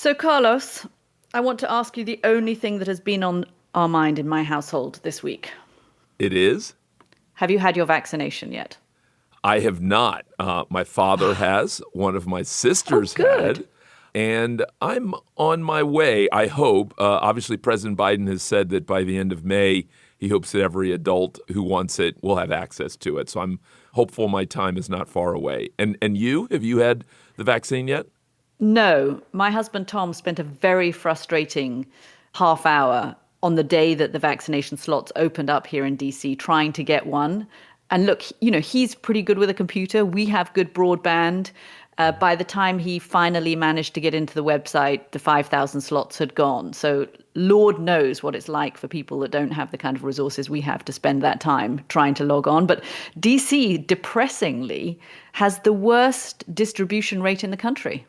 So, Carlos, I want to ask you the only thing that has been on our mind in my household this week. It is? Have you had your vaccination yet? I have not. My father has. One of my sisters had. And I'm on my way, I hope. Obviously, President Biden has said that by the end of May, he hopes that every adult who wants it will have access to it. So I'm hopeful my time is not far away. And you? Have you had the vaccine yet? No. My husband, Tom, spent a very frustrating half hour on the day that the vaccination slots opened up here in D.C. trying to get one. And look, he's pretty good with a computer. We have good broadband. By the time he finally managed to get into the website, the 5,000 slots had gone. So Lord knows what it's like for people that don't have the kind of resources we have to spend that time trying to log on. But D.C., depressingly, has the worst distribution rate in the country.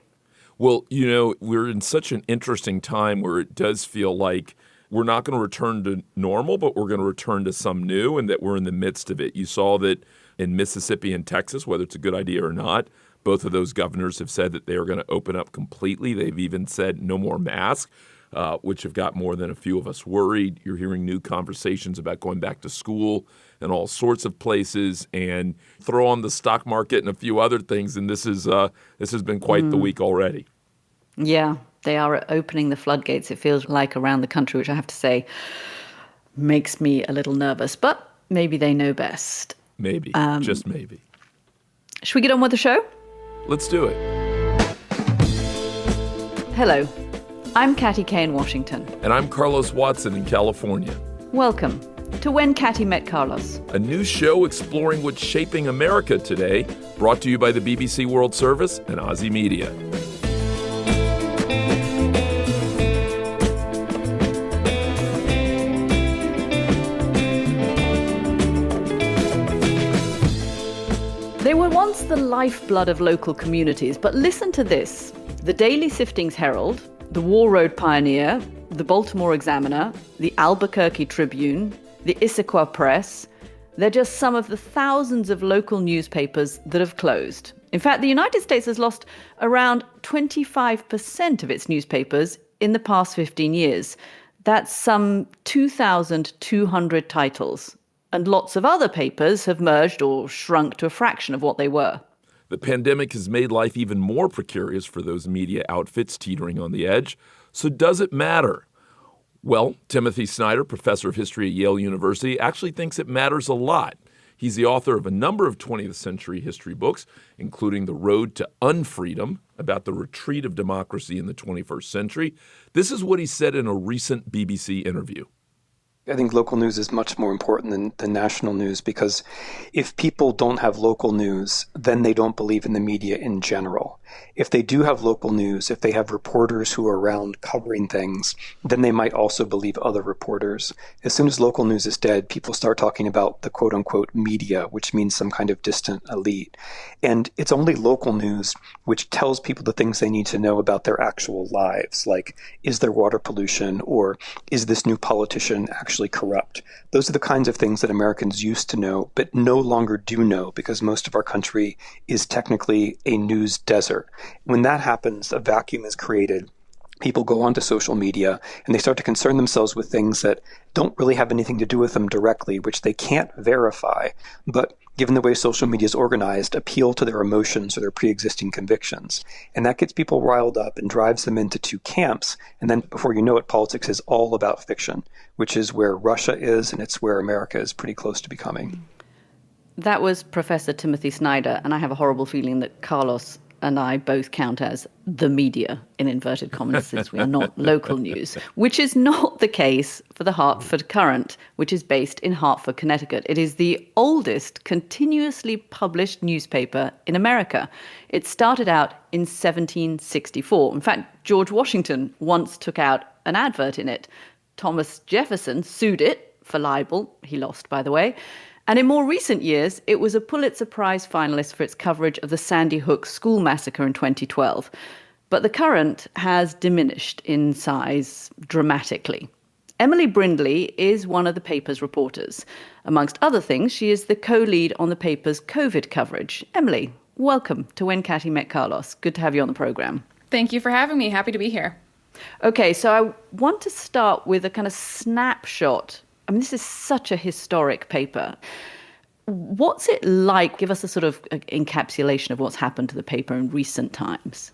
Well, we're in such an interesting time where it does feel like we're not going to return to normal, but we're going to return to some new, and that we're in the midst of it. You saw that in Mississippi and Texas, whether it's a good idea or not, both of those governors have said that they are going to open up completely. They've even said no more masks, which have got more than a few of us worried. You're hearing new conversations about going back to school and all sorts of places, and throw on the stock market and a few other things. And this has been quite the week already. Yeah, they are opening the floodgates, it feels like, around the country, which I have to say makes me a little nervous. But maybe they know best. Maybe, just maybe. Should we get on with the show? Let's do it. Hello, I'm Katty Kay in Washington. And I'm Carlos Watson in California. Welcome to When Katty Met Carlos, a new show exploring what's shaping America today, brought to you by the BBC World Service and OZY Media. They were once the lifeblood of local communities, but listen to this. The Daily Siftings Herald, the War Road Pioneer, the Baltimore Examiner, the Albuquerque Tribune, the Issaquah Press, they're just some of the thousands of local newspapers that have closed. In fact, the United States has lost around 25% of its newspapers in the past 15 years. That's some 2,200 titles. And lots of other papers have merged or shrunk to a fraction of what they were. The pandemic has made life even more precarious for those media outfits teetering on the edge. So does it matter? Well, Timothy Snyder, professor of history at Yale University, actually thinks it matters a lot. He's the author of a number of 20th century history books, including The Road to Unfreedom, about the retreat of democracy in the 21st century. This is what he said in a recent BBC interview. I think local news is much more important than national news, because if people don't have local news, then they don't believe in the media in general. If they do have local news, if they have reporters who are around covering things, then they might also believe other reporters. As soon as local news is dead, people start talking about the quote-unquote media, which means some kind of distant elite. And it's only local news which tells people the things they need to know about their actual lives, like, is there water pollution, or is this new politician actually corrupt? Those are the kinds of things that Americans used to know, but no longer do know, because most of our country is technically a news desert. When that happens, a vacuum is created. People go onto social media and they start to concern themselves with things that don't really have anything to do with them directly, which they can't verify, but given the way social media is organized, appeal to their emotions or their pre-existing convictions. And that gets people riled up and drives them into two camps. And then before you know it, politics is all about fiction, which is where Russia is, and it's where America is pretty close to becoming. That was Professor Timothy Snyder, and I have a horrible feeling that Carlos and I both count as the media, in inverted commas, since we are not local news, which is not the case for the Hartford Courant, which is based in Hartford, Connecticut. It is the oldest continuously published newspaper in America. It started out in 1764. In fact, George Washington once took out an advert in it. Thomas Jefferson sued it for libel. He lost, by the way. And in more recent years, it was a Pulitzer Prize finalist for its coverage of the Sandy Hook school massacre in 2012. But the Courant has diminished in size dramatically. Emily Brindley is one of the paper's reporters. Amongst other things, she is the co-lead on the paper's COVID coverage. Emily, welcome to When Katty Met Carlos. Good to have you on the program. Thank you for having me. Happy to be here. Okay, so I want to start with a kind of snapshot. I mean, this is such a historic paper. What's it like? Give us a sort of encapsulation of what's happened to the paper in recent times.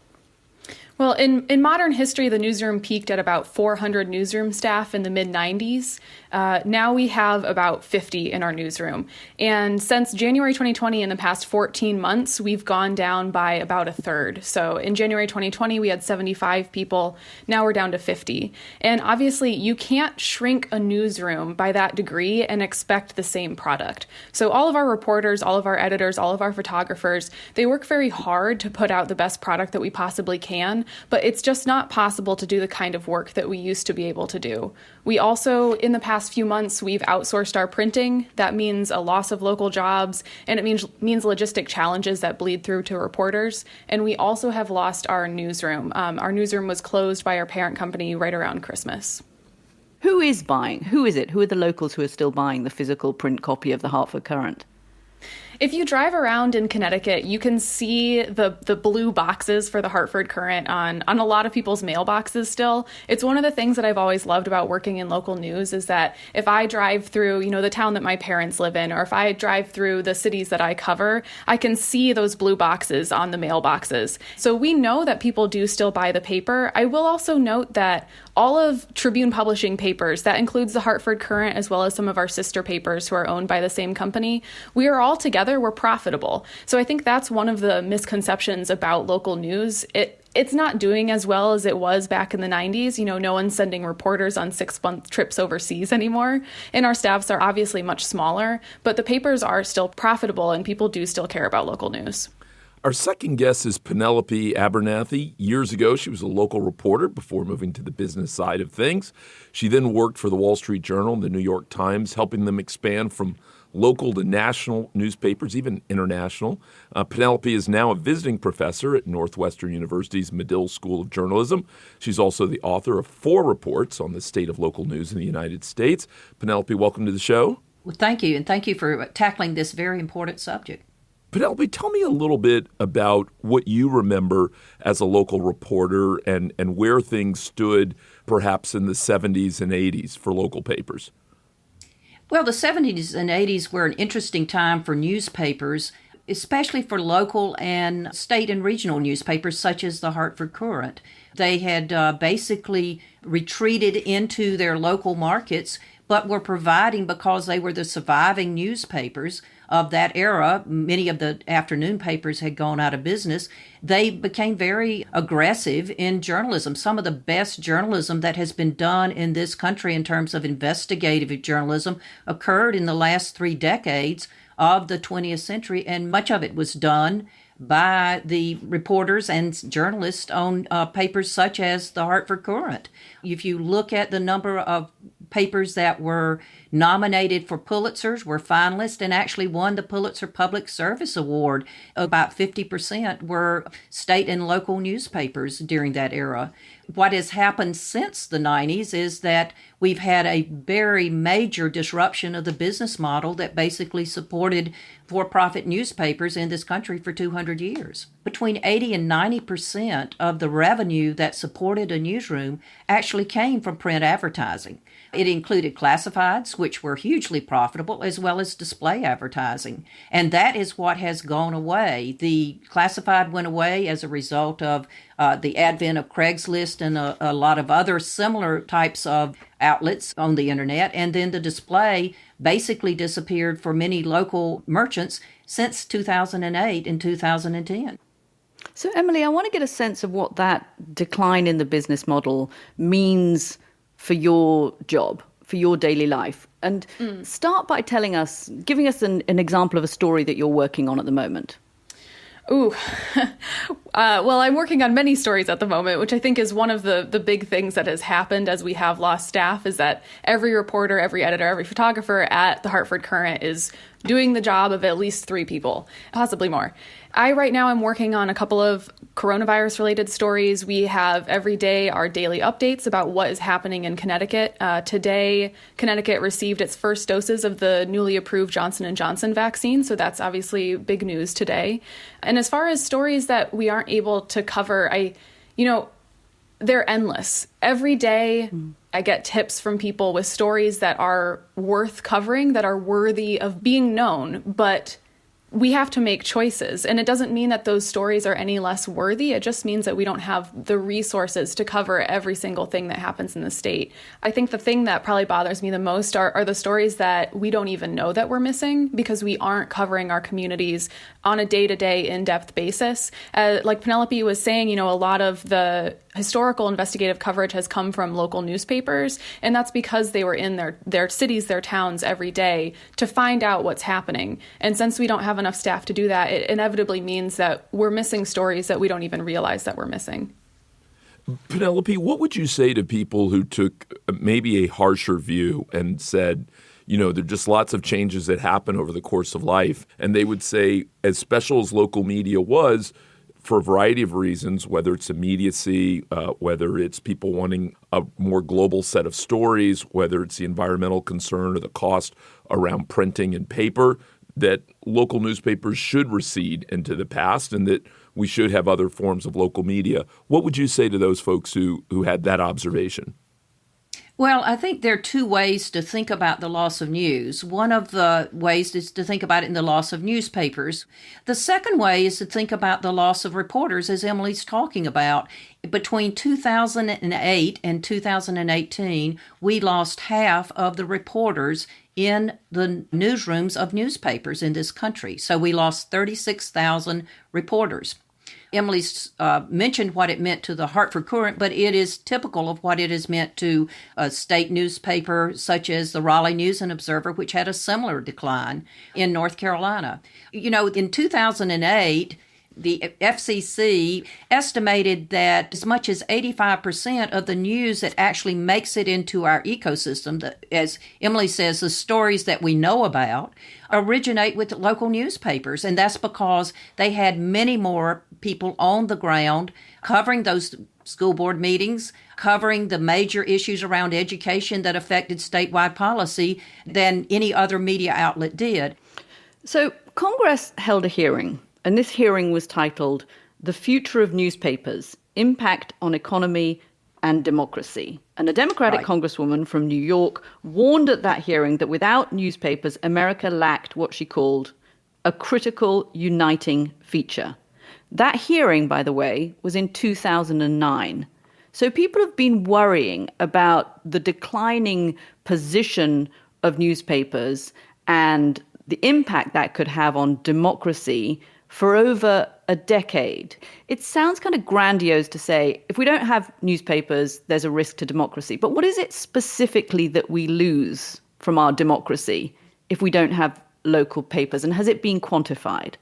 Well, in modern history, the newsroom peaked at about 400 newsroom staff in the mid-90s. Now we have about 50 in our newsroom. And since January 2020, in the past 14 months, we've gone down by about a third. So in January 2020, we had 75 people. Now we're down to 50. And obviously, you can't shrink a newsroom by that degree and expect the same product. So all of our reporters, all of our editors, all of our photographers, they work very hard to put out the best product that we possibly can. But it's just not possible to do the kind of work that we used to be able to do. We also, in the past few months, we've outsourced our printing. That means a loss of local jobs, and it means logistic challenges that bleed through to reporters. And we also have lost our newsroom. Our newsroom was closed by our parent company right around Christmas. Who is buying? Who is it? Who are the locals who are still buying the physical print copy of the Hartford Courant? If you drive around in Connecticut, you can see the blue boxes for the Hartford Courant on a lot of people's mailboxes still. It's one of the things that I've always loved about working in local news is that if I drive through, the town that my parents live in, or if I drive through the cities that I cover, I can see those blue boxes on the mailboxes. So we know that people do still buy the paper. I will also note that all of Tribune Publishing papers, that includes the Hartford Courant as well as some of our sister papers who are owned by the same company, we are all together, we're profitable. So I think that's one of the misconceptions about local news. It's not doing as well as it was back in the 90s. No one's sending reporters on 6-month trips overseas anymore. And our staffs are obviously much smaller, but the papers are still profitable and people do still care about local news. Our second guest is Penelope Abernathy. Years ago, she was a local reporter before moving to the business side of things. She then worked for the Wall Street Journal and the New York Times, helping them expand from local to national newspapers, even international. Penelope is now a visiting professor at Northwestern University's Medill School of Journalism. She's also the author of 4 reports on the state of local news in the United States. Penelope, welcome to the show. Well, thank you, and thank you for tackling this very important subject. Penelope, tell me a little bit about what you remember as a local reporter and where things stood perhaps in the 70s and 80s for local papers. Well, the 70s and 80s were an interesting time for newspapers, especially for local and state and regional newspapers such as the Hartford Courant. They had basically retreated into their local markets, but were providing, because they were the surviving newspapers of that era, many of the afternoon papers had gone out of business, they became very aggressive in journalism. Some of the best journalism that has been done in this country in terms of investigative journalism occurred in the last 3 decades of the 20th century, and much of it was done by the reporters and journalists on papers such as the Hartford Courant. If you look at the number of papers that were nominated for Pulitzers, were finalists, and actually won the Pulitzer Public Service Award, about 50% were state and local newspapers during that era. What has happened since the 90s is that we've had a very major disruption of the business model that basically supported for-profit newspapers in this country for 200 years. Between 80 and 90% of the revenue that supported a newsroom actually came from print advertising. It included classifieds, which were hugely profitable, as well as display advertising. And that is what has gone away. The classified went away as a result of the advent of Craigslist and a lot of other similar types of outlets on the internet. And then the display basically disappeared for many local merchants since 2008 and 2010. So, Emily, I want to get a sense of what that decline in the business model means for your job, for your daily life. And start by giving us an example of a story that you're working on at the moment. Ooh, well, I'm working on many stories at the moment, which I think is one of the big things that has happened as we have lost staff, is that every reporter, every editor, every photographer at the Hartford Courant is doing the job of at least 3 people, possibly more. Right now, I'm working on a couple of coronavirus-related stories. We have every day our daily updates about what is happening in Connecticut. Today, Connecticut received its first doses of the newly approved Johnson & Johnson vaccine, so that's obviously big news today. And as far as stories that we aren't able to cover, They're endless. Every day, I get tips from people with stories that are worth covering, that are worthy of being known, but we have to make choices. And it doesn't mean that those stories are any less worthy. It just means that we don't have the resources to cover every single thing that happens in the state. I think the thing that probably bothers me the most are the stories that we don't even know that we're missing because we aren't covering our communities on a day-to-day in-depth basis. Like Penelope was saying, a lot of the historical investigative coverage has come from local newspapers, and that's because they were in their cities, their towns every day to find out what's happening. And since we don't have enough staff to do that, it inevitably means that we're missing stories that we don't even realize that we're missing. Penelope, what would you say to people who took maybe a harsher view and said, there are just lots of changes that happen over the course of life, and they would say, as special as local media was, for a variety of reasons, whether it's immediacy, whether it's people wanting a more global set of stories, whether it's the environmental concern or the cost around printing and paper, that local newspapers should recede into the past and that we should have other forms of local media. What would you say to those folks who had that observation? Well, I think there are two ways to think about the loss of news. One of the ways is to think about it in the loss of newspapers. The second way is to think about the loss of reporters, as Emily's talking about. Between 2008 and 2018, we lost half of the reporters in the newsrooms of newspapers in this country. So we lost 36,000 reporters. Emily's mentioned what it meant to the Hartford Courant, but it is typical of what it has meant to a state newspaper such as the Raleigh News and Observer, which had a similar decline in North Carolina. In 2008, the FCC estimated that as much as 85% of the news that actually makes it into our ecosystem, as Emily says, the stories that we know about, originate with local newspapers. And that's because they had many more people on the ground covering those school board meetings, covering the major issues around education that affected statewide policy than any other media outlet did. So Congress held a hearing, and this hearing was titled "The Future of Newspapers: Impact on Economy and Democracy." And a Democratic congresswoman from New York warned at that hearing that without newspapers, America lacked what she called a critical uniting feature. That hearing, by the way, was in 2009. So people have been worrying about the declining position of newspapers and the impact that could have on democracy for over a decade. It sounds kind of grandiose to say, if we don't have newspapers, there's a risk to democracy. But what is it specifically that we lose from our democracy if we don't have local papers? And has it been quantified?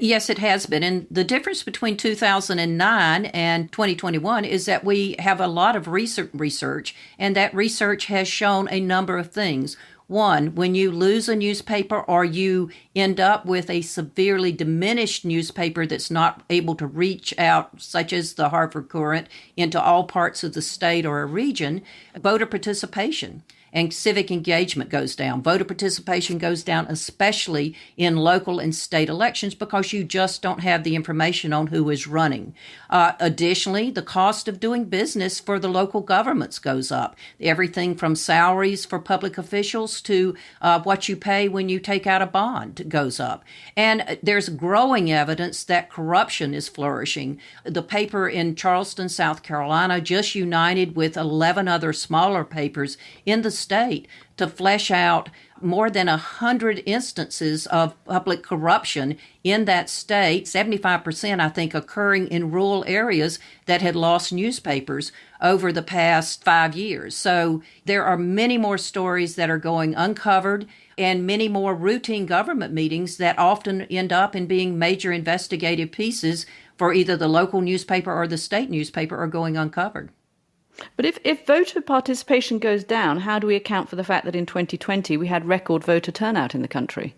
Yes, it has been. And the difference between 2009 and 2021 is that we have a lot of research, and that research has shown a number of things. One, when you lose a newspaper or you end up with a severely diminished newspaper that's not able to reach out, such as the Hartford Courant, into all parts of the state or a region, voter participation and civic engagement goes down. Voter participation goes down, especially in local and state elections, because you just don't have the information on who is running. Additionally, the cost of doing business for the local governments goes up. Everything from salaries for public officials to what you pay when you take out a bond goes up. And there's growing evidence that corruption is flourishing. The paper in Charleston, South Carolina, just united with 11 other smaller papers in the state to flesh out more than 100 instances of public corruption in that state, 75%, I think, occurring in rural areas that had lost newspapers over the past 5 years. So there are many more stories that are going uncovered and many more routine government meetings that often end up in being major investigative pieces for either the local newspaper or the state newspaper are going uncovered. But if voter participation goes down, how do we account for the fact that in 2020 we had record voter turnout in the country?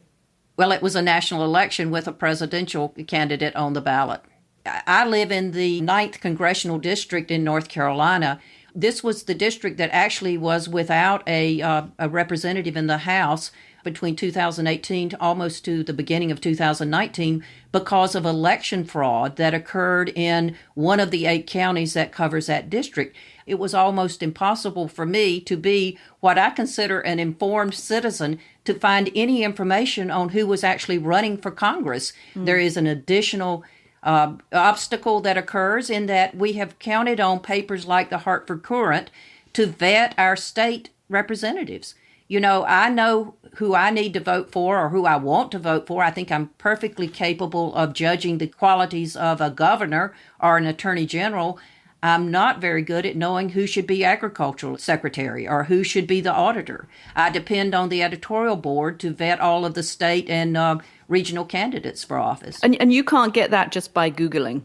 Well, it was a national election with a presidential candidate on the ballot. I live in the 9th Congressional District in North Carolina. This was the district that actually was without a representative in the House between 2018 to almost to the beginning of 2019 because of election fraud that occurred in one of the 8 counties that covers that district. It was almost impossible for me to be what I consider an informed citizen to find any information on who was actually running for Congress. There is an additional obstacle that occurs in that we have counted on papers like the Hartford Courant to vet our state representatives. You know, I know who I need to vote for or who I want to vote for. I think I'm perfectly capable of judging the qualities of a governor or an attorney general. I'm not very good at knowing who should be agricultural secretary or who should be the auditor. I depend on the editorial board to vet all of the state and regional candidates for office. And you can't get that just by Googling.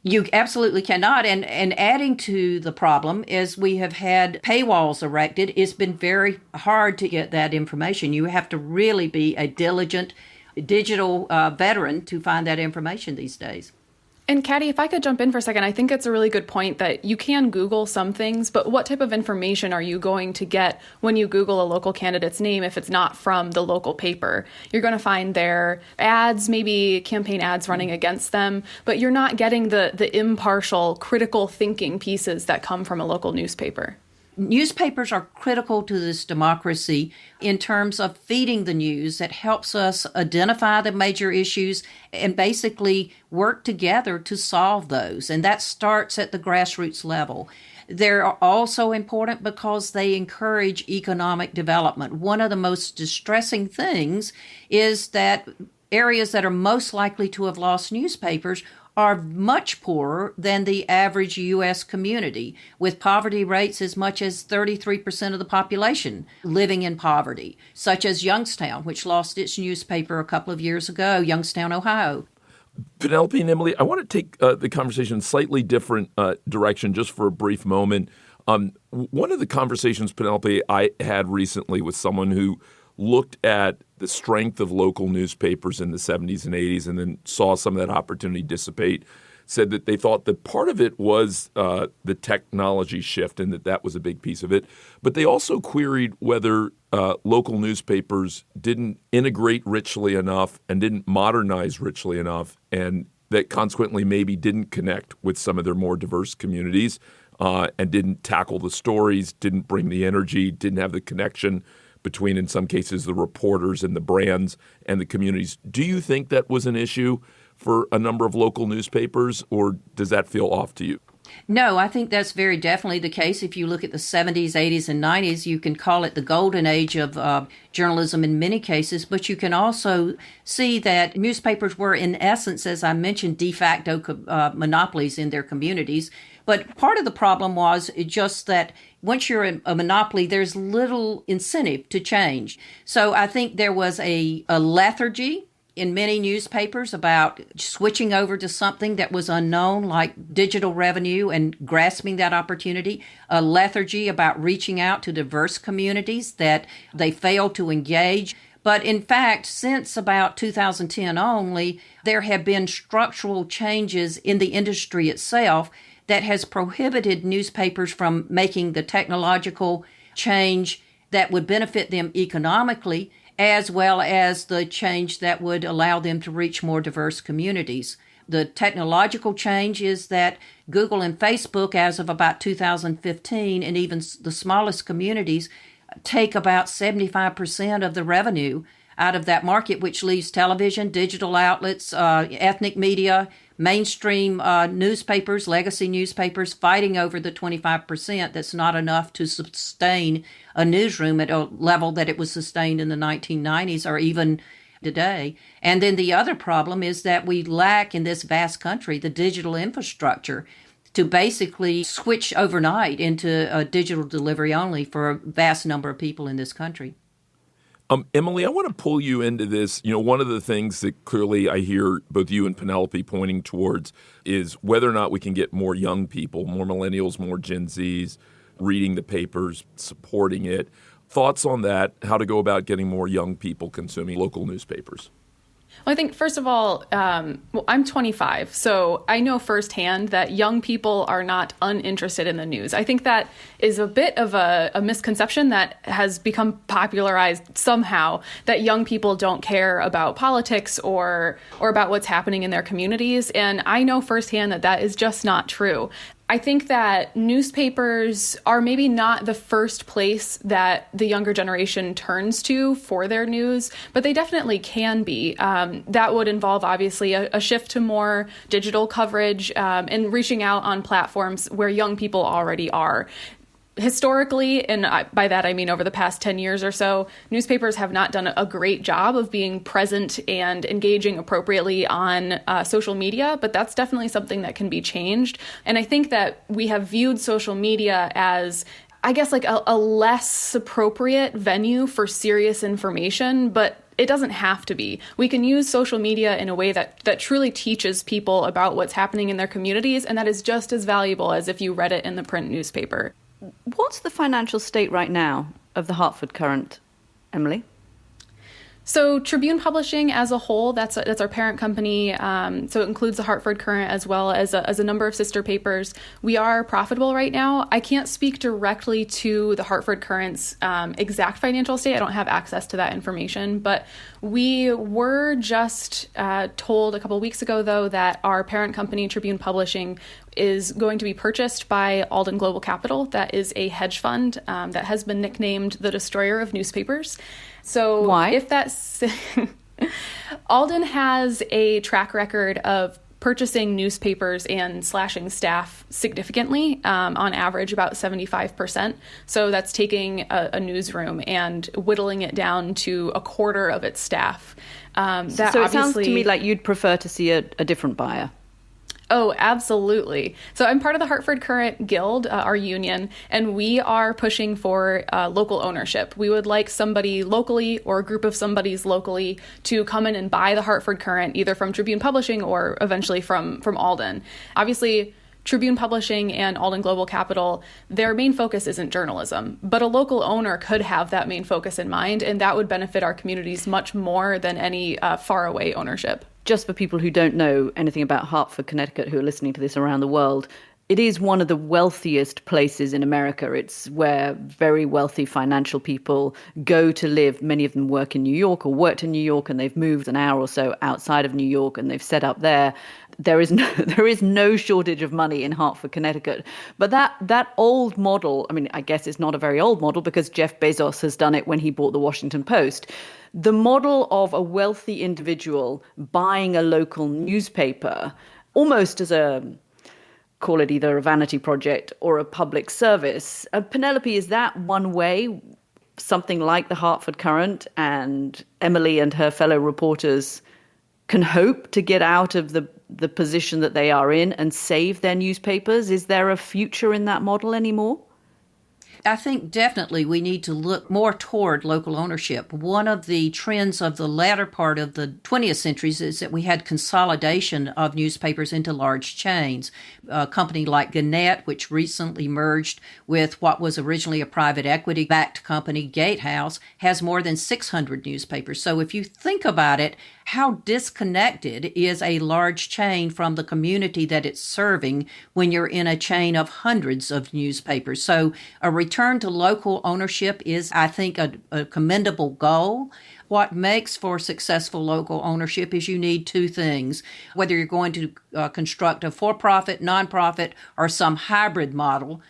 You absolutely cannot. And adding to the problem is we have had paywalls erected. It's been very hard to get that information. You have to really be a diligent digital veteran to find that information these days. And Katty, if I could jump in for a second, I think it's a really good point that you can Google some things, but what type of information are you going to get when you Google a local candidate's name if it's not from the local paper? You're going to find their ads, maybe campaign ads running against them, but you're not getting the impartial, critical thinking pieces that come from a local newspaper. Newspapers are critical to this democracy in terms of feeding the news that helps us identify the major issues and basically work together to solve those. And that starts at the grassroots level. They're also important because they encourage economic development. One of the most distressing things is that areas that are most likely to have lost newspapers are much poorer than the average U.S. community, with poverty rates as much as 33% of the population living in poverty, such as Youngstown, which lost its newspaper a couple of years ago, Youngstown, Ohio. Penelope and Emily, I want to take the conversation in a slightly different direction just for a brief moment. One of the conversations, Penelope, I had recently with someone who looked at the strength of local newspapers in the 70s and 80s and then saw some of that opportunity dissipate, said that they thought that part of it was the technology shift and that was a big piece of it. But they also queried whether local newspapers didn't integrate richly enough and didn't modernize richly enough, and that consequently maybe didn't connect with some of their more diverse communities and didn't tackle the stories, didn't bring the energy, didn't have the connection between, in some cases, the reporters and the brands and the communities. Do you think that was an issue for a number of local newspapers, or does that feel off to you? No, I think that's very definitely the case. If you look at the 70s, 80s, and 90s, you can call it the golden age of journalism in many cases, but you can also see that newspapers were, in essence, as I mentioned, de facto monopolies in their communities. But part of the problem was just that once you're a monopoly, there's little incentive to change. So I think there was a lethargy in many newspapers about switching over to something that was unknown, like digital revenue, and grasping that opportunity, a lethargy about reaching out to diverse communities that they failed to engage. But in fact, since about 2010 only, there have been structural changes in the industry itself that has prohibited newspapers from making the technological change that would benefit them economically, as well as the change that would allow them to reach more diverse communities. The technological change is that Google and Facebook, as of about 2015, and even the smallest communities, take about 75% of the revenue out of that market, which leaves television, digital outlets, ethnic media, mainstream newspapers, legacy newspapers fighting over the 25% that's not enough to sustain a newsroom at a level that it was sustained in the 1990s or even today. And then the other problem is that we lack in this vast country the digital infrastructure to basically switch overnight into a digital delivery only for a vast number of people in this country. Emily, I want to pull you into this. You know, one of the things that clearly I hear both you and Penelope pointing towards is whether or not we can get more young people, more millennials, more Gen Zs, reading the papers, supporting it. Thoughts on that, how to go about getting more young people consuming local newspapers? Well, I think, first of all, I'm 25, so I know firsthand that young people are not uninterested in the news. I think that is a bit of a misconception that has become popularized somehow, that young people don't care about politics or about what's happening in their communities. And I know firsthand that that is just not true. I think that newspapers are maybe not the first place that the younger generation turns to for their news, but they definitely can be. That would involve, obviously, a shift to more digital coverage and reaching out on platforms where young people already are. Historically, and by that I mean over the past 10 years or so, newspapers have not done a great job of being present and engaging appropriately on social media, but that's definitely something that can be changed. And I think that we have viewed social media as, I guess, like a less appropriate venue for serious information, but it doesn't have to be. We can use social media in a way that truly teaches people about what's happening in their communities, and that is just as valuable as if you read it in the print newspaper. What's the financial state right now of the Hartford Courant, Emily? So Tribune Publishing as a whole, that's our parent company. So it includes the Hartford Courant as well as a number of sister papers. We are profitable right now. I can't speak directly to the Hartford Courant's exact financial state. I don't have access to that information. But we were just told a couple of weeks ago, though, that our parent company, Tribune Publishing, is going to be purchased by Alden Global Capital. That is a hedge fund that has been nicknamed the destroyer of newspapers. So why? If that's Alden has a track record of purchasing newspapers and slashing staff significantly, on average about 75%. So that's taking a newsroom and whittling it down to a quarter of its staff. So it sounds to me like you'd prefer to see a different buyer. Oh, absolutely. So I'm part of the Hartford Courant Guild, our union, and we are pushing for local ownership. We would like somebody locally or a group of somebodies locally to come in and buy the Hartford Courant, either from Tribune Publishing or eventually from Alden. Obviously, Tribune Publishing and Alden Global Capital, their main focus isn't journalism, but a local owner could have that main focus in mind, and that would benefit our communities much more than any faraway ownership. Just for people who don't know anything about Hartford, Connecticut, who are listening to this around the world, it is one of the wealthiest places in America. It's where very wealthy financial people go to live. Many of them work in New York or worked in New York, and they've moved an hour or so outside of New York and they've set up there. There is no shortage of money in Hartford, Connecticut. But that old model, I mean, I guess it's not a very old model because Jeff Bezos has done it when he bought the Washington Post. The model of a wealthy individual buying a local newspaper, almost as call it either a vanity project or a public service. Penelope, is that one way something like the Hartford Courant and Emily and her fellow reporters can hope to get out of the position that they are in and save their newspapers? Is there a future in that model anymore? I think definitely we need to look more toward local ownership. One of the trends of the latter part of the 20th century is that we had consolidation of newspapers into large chains. A company like Gannett, which recently merged with what was originally a private equity-backed company, Gatehouse, has more than 600 newspapers. So if you think about it, how disconnected is a large chain from the community that it's serving when you're in a chain of hundreds of newspapers? So a return to local ownership is, I think, a commendable goal. What makes for successful local ownership is you need two things. Whether you're going to construct a for-profit, nonprofit, or some hybrid model,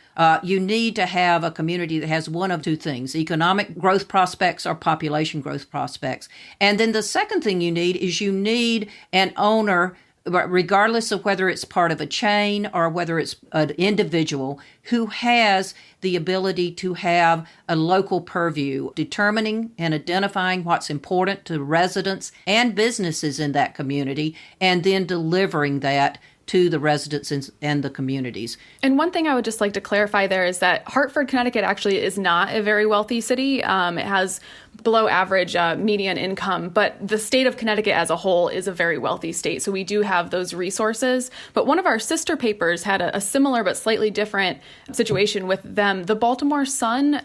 you need to have a community that has one of two things: economic growth prospects or population growth prospects. And then the second thing you need an owner, regardless of whether it's part of a chain or whether it's an individual, who has the ability to have a local purview, determining and identifying what's important to residents and businesses in that community, and then delivering that to the residents and the communities. And one thing I would just like to clarify there is that Hartford, Connecticut actually is not a very wealthy city. It has below average median income, but the state of Connecticut as a whole is a very wealthy state. So we do have those resources. But one of our sister papers had a similar but slightly different situation with them. The Baltimore Sun,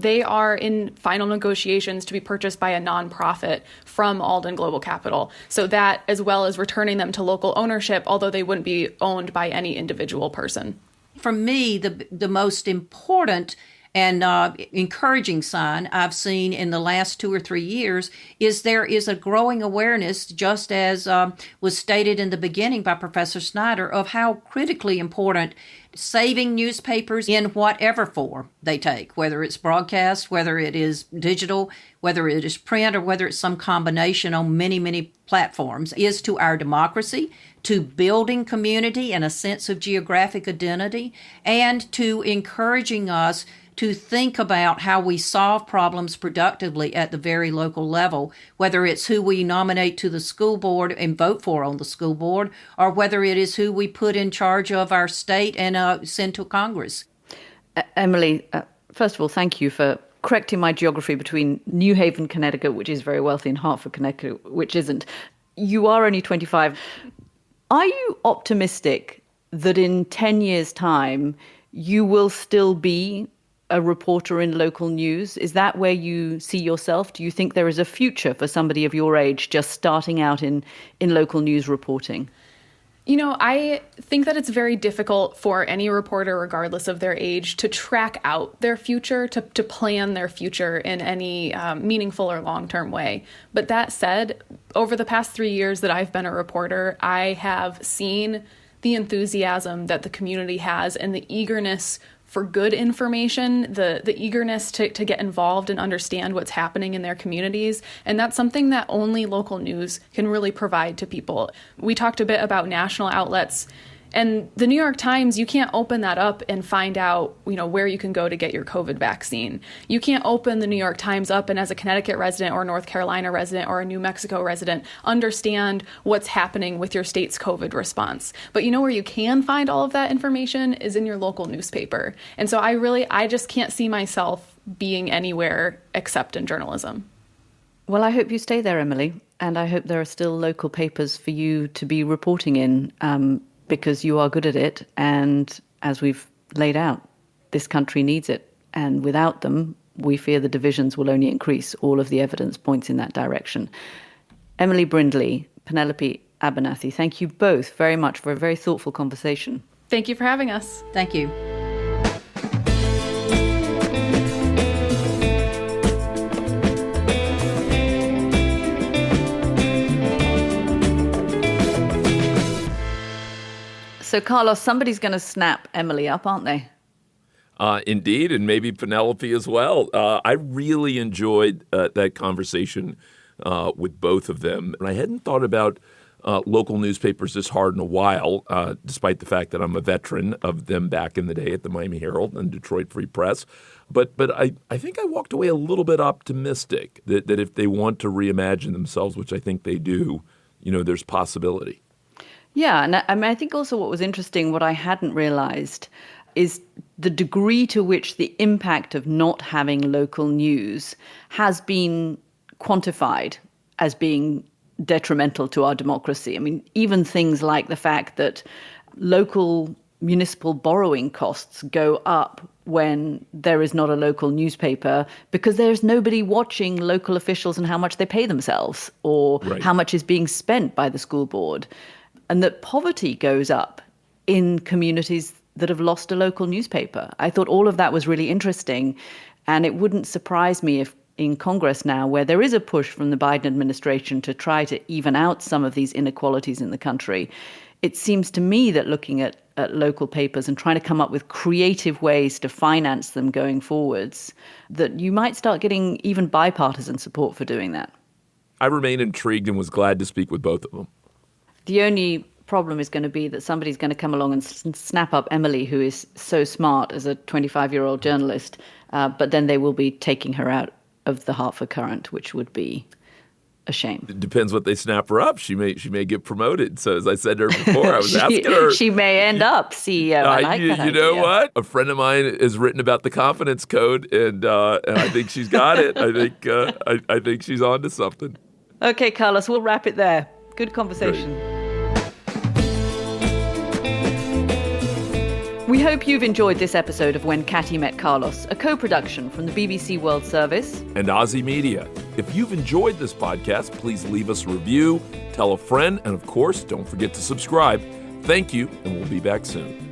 they are in final negotiations to be purchased by a nonprofit from Alden Global Capital. So that, as well as returning them to local ownership, although they wouldn't be owned by any individual person. For me, the most important and encouraging sign I've seen in the last 2 or 3 years is there is a growing awareness, just as was stated in the beginning by Professor Snyder, of how critically important saving newspapers in whatever form they take, whether it's broadcast, whether it is digital, whether it is print, or whether it's some combination on many, many platforms, is to our democracy, to building community and a sense of geographic identity, and to encouraging us to think about how we solve problems productively at the very local level, whether it's who we nominate to the school board and vote for on the school board, or whether it is who we put in charge of our state and send to Congress. Emily, first of all, thank you for correcting my geography between New Haven, Connecticut, which is very wealthy, and Hartford, Connecticut, which isn't. You are only 25. Are you optimistic that in 10 years' time, you will still be a reporter in local news? Is that where you see yourself? Do you think there is a future for somebody of your age just starting out in local news reporting? You know, I think that it's very difficult for any reporter, regardless of their age, to track out their future, to plan their future in any meaningful or long-term way. But that said, over the past 3 years that I've been a reporter, I have seen the enthusiasm that the community has and the eagerness for good information, the eagerness to get involved and understand what's happening in their communities. And that's something that only local news can really provide to people. We talked a bit about national outlets. And the New York Times, you can't open that up and find out, where you can go to get your COVID vaccine. You can't open the New York Times up and, as a Connecticut resident or North Carolina resident or a New Mexico resident, understand what's happening with your state's COVID response. But where you can find all of that information is in your local newspaper. And so I just can't see myself being anywhere except in journalism. Well, I hope you stay there, Emily. And I hope there are still local papers for you to be reporting in, because you are good at it. And as we've laid out, this country needs it. And without them, we fear the divisions will only increase. All of the evidence points in that direction. Emily Brindley, Penelope Abernathy, thank you both very much for a very thoughtful conversation. Thank you for having us. Thank you. So, Carlos, somebody's going to snap Emily up, aren't they? Indeed, and maybe Penelope as well. I really enjoyed that conversation with both of them. And I hadn't thought about local newspapers this hard in a while, despite the fact that I'm a veteran of them back in the day at the Miami Herald and Detroit Free Press. But I think I walked away a little bit optimistic that if they want to reimagine themselves, which I think they do, there's possibility. Yeah, and I think also what was interesting, what I hadn't realized, is the degree to which the impact of not having local news has been quantified as being detrimental to our democracy. I mean, even things like the fact that local municipal borrowing costs go up when there is not a local newspaper because there's nobody watching local officials and how much they pay themselves or how much is being spent by the school board. And that poverty goes up in communities that have lost a local newspaper. I thought all of that was really interesting. And it wouldn't surprise me if in Congress now, where there is a push from the Biden administration to try to even out some of these inequalities in the country, it seems to me that looking at local papers and trying to come up with creative ways to finance them going forwards, that you might start getting even bipartisan support for doing that. I remain intrigued and was glad to speak with both of them. The only problem is going to be that somebody's going to come along and snap up Emily, who is so smart as a 25-year-old journalist, but then they will be taking her out of the Hartford Courant, which would be a shame. It depends what they snap her up. She may get promoted. So as I said to her before, I was asking her. She may end up CEO. I like that You know idea. what? A friend of mine has written about the confidence code, and I think she's got it. I think she's on to something. Okay, Carlos, we'll wrap it there. Good conversation. Great. We hope you've enjoyed this episode of When Katty Met Carlos, a co-production from the BBC World Service and OZY Media. If you've enjoyed this podcast, please leave us a review, tell a friend, and of course, don't forget to subscribe. Thank you, and we'll be back soon.